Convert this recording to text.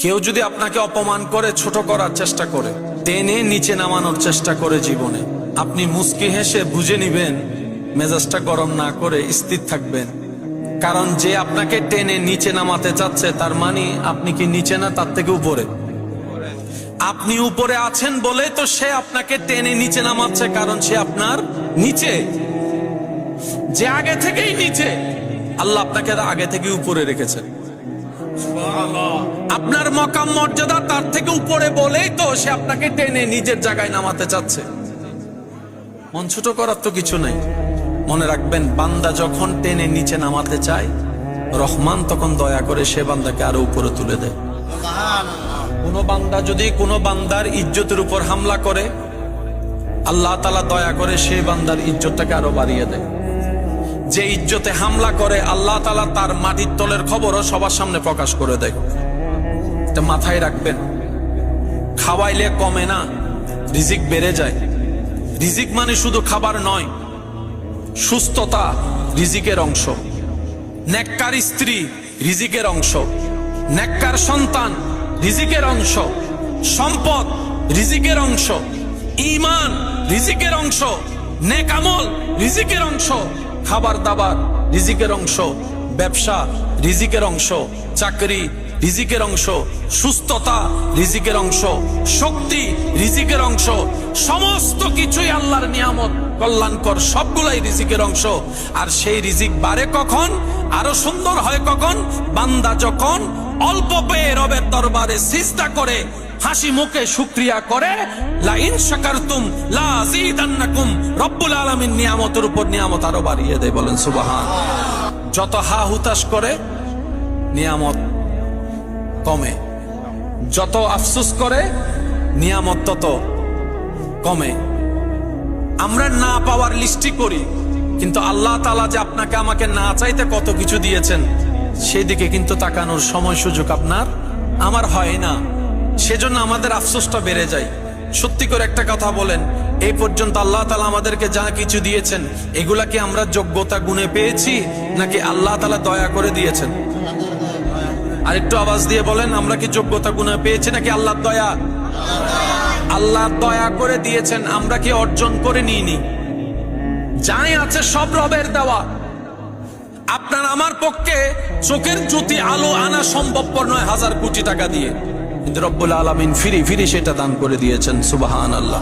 কেউ যদি আপনাকে অপমান করে, ছোট করার চেষ্টা করে, টেনে নিচে নামানোর চেষ্টা করে জীবনে, আপনি মুস্কি হেসে বুঝে নিবেন, মেজাজটা গরম না করে স্থির থাকবেন। কারণ যে আপনাকে টেনে নিচে নামাতে চাচ্ছে, তার মানে আপনি কি নিচে না তার থেকে উপরে? আপনি উপরে আছেন বলে তো সে আপনাকে টেনে নিচে নামাচ্ছে, কারণ সে আপনার নিচে। যে আগে থেকেই নিচে, আল্লাহ আপনাকে আগে থেকে উপরে রেখেছেন। আপনার মকাম মর্যাদা তার থেকে উপরে বলেই তো সে আপনাকে টেনে নিজের জায়গায় নামাতে চাচ্ছে। মন ছোট করার তো কিছু নাই। মনে রাখবেন, বান্দা যখন টেনে নিচে নামাতে চায়, রহমান তখন দয়া করে সে বান্দাকে আরো উপরে তুলে দেয়। কোন বান্দা যদি কোনো বান্দার ইজ্জতের উপর হামলা করে, আল্লাহ তাআলা দয়া করে সেই বান্দার ইজ্জতটাকে আরো বাড়িয়ে দেয়। যে ইজ্জতে হামলা করে, আল্লাহ তাআলা তার মাটির তলের খবরও সবার সামনে প্রকাশ করে দেয়। এটা মাথায় রাখবেন। খাওয়াইলে কমে না, রিজিক বেড়ে যায়। রিজিক মানে শুধু খাবার নয়, সুস্থতা রিজিকের অংশ। নেককার স্ত্রী রিজিকের অংশ, নেককার সন্তান রিজিকের অংশ, সম্পদ রিজিকের অংশ, ঈমান রিজিকের অংশ, নেক আমল রিজিকের অংশ, খাবার দাবার রিজিকের অংশ, ব্যবসা রিজিকের অংশ, চাকরি রিজিকের অংশ, সুস্থতা রিজিকের অংশ, শক্তি রিজিকের অংশ। সমস্ত কিছুই আল্লাহর নিয়ামত, কল্যাণকর, সবগুলাই রিজিকের অংশ। আর সেই রিজিক বাড়ে কখন, আরো সুন্দর হয় কখন? বান্দা যখন অল্প পেয়ে রবের দরবারে সিজদা করে, হাসি মুখে শুকরিয়া করে, লা ইন শাকারতুম লা আযীদান্নাকুম। রব্বুল আলামিন নিয়ামতের উপর নিয়ামত আরো বাড়িয়ে দেয়, বলেন সুবহানাল্লাহ। যত হা হুতাশ করে, নিয়ামত কমে। যত আফসোস করে, নিয়ামত তত কমে। আমরা না পাওয়ার লিস্টি করি, কিন্তু আল্লাহ তাআলা যে আপনাকে আমাকে না চাইতে কত কিছু দিয়েছেন, সেদিকে কিন্তু তাকানোর সময় সুযোগ আপনার আমার হয় না। সেজন্য আমাদের আফসোসটা বেড়ে যায়। সত্যি করে একটা কথা বলেন, এই পর্যন্ত আল্লাহ তাআলা আমাদেরকে যা কিছু দিয়েছেন, এগুলা কি আমরা যোগ্যতা গুণে পেয়েছি, নাকি আল্লাহ তাআলা দয়া করে দিয়েছেন? আর একটু আওয়াজ দিয়ে বলেন, আমরা কি যোগ্যতা গুণে পেয়েছি নাকি আল্লাহর দয়া? আল্লাহ দয়া করে দিয়েছেন, আমরা কি অর্জন করে নিইনি? যাই আছে সব রবের দেওয়া। আপনার আমার পক্ষে চোখের জ্যোতি আলো আনা সম্ভবপর নয় 1000 কোটি টাকা দিয়ে, কিন্তু রব্বুল আলামিন ফিরি ফিরি সেটা দান করে দিয়েছেন। সুবহানাল্লাহ।